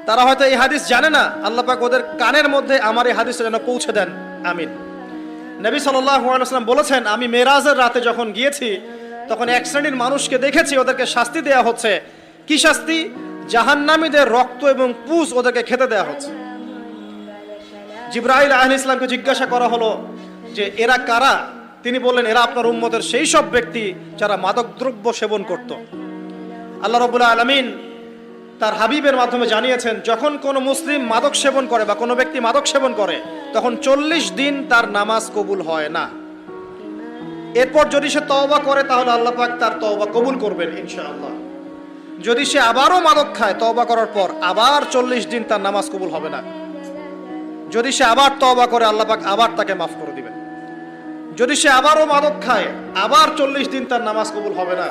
তারা হয়তো এই হাদিস জানে না, আল্লাহ পাক ওদের কানের মধ্যে আমার এই হাদিসটা যেন পৌঁছে দেন, আমিন। নবী সাল্লাল্লাহু আলাইহি ওয়াসাল্লাম বলেছেন, আমি মেরাজের রাতে যখন গিয়েছি তখন এক শ্রেণীর মানুষকে দেখেছি, ওদেরকে শাস্তি দেয়া হচ্ছে। কি শাস্তি? জাহান্নামীদের রক্ত এবং পুঁজ ওদেরকে খেতে দেয়া হচ্ছে। জিবরাইল আলাইহিস সালামকে জিজ্ঞাসা করা হলো যে এরা কারা? তিনি বললেন, এরা আপনার উম্মতের সেই সব ব্যক্তি যারা মাদকদ্রব্য সেবন করত। আল্লাহ রাব্বুল আলামিন তার হাবিবের মাধ্যমে জানিয়েছেন, যখন কোনো মুসলিম মাদক সেবন করে বা কোনো ব্যক্তি মাদক সেবন করে তখন 40 দিন তার নামাজ কবুল হয় না। এরপর যদি সে তওবা করে তাহলে আল্লাহ পাক তার তওবা কবুল করবেন ইনশাআল্লাহ। যদি সে আবারও মাদক খায় তওবা করার পর, আবার 40 দিন তার নামাজ কবুল হবে না। যদি সে আবার তওবা করে আল্লাহ পাক আবার তাকে মাফ করে দিবেন। যদি সে আবারও মাদক খায় আবার 40 দিন তার নামাজ কবুল হবে না।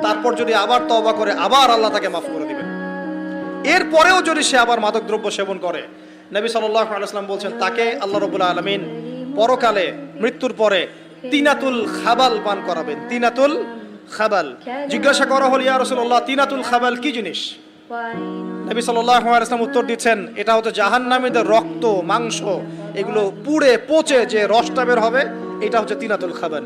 তারপর যদি আবার তওবা করে আবার আল্লাহ তাকে মাফ করে দিবেন। এরপরেও যদি সে আবার মাদকদ্রব্য সেবন করে, নবী সাল্লাল্লাহু আলাইহি ওয়াসাল্লাম বলছেন তাকে আল্লাহ রাব্বুল আলামিন পরকালে মৃত্যুর পরে তিনাতুল খাবাল পান করাবেন। তিনাতুল খাবাল। জিজ্ঞাসা করা হলো, ইয়া রাসূলুল্লাহ, তিনাতুল খাবাল কি জিনিস? নবী সাল্লাল্লাহু আলাইহি ওয়াসাল্লাম উত্তর দিচ্ছেন, এটা হচ্ছে জাহান্নামীদের রক্ত, মাংস, এগুলো পুড়ে পচে যে রসটা বের হবে, এটা হচ্ছে তিনাতুল খাবাল।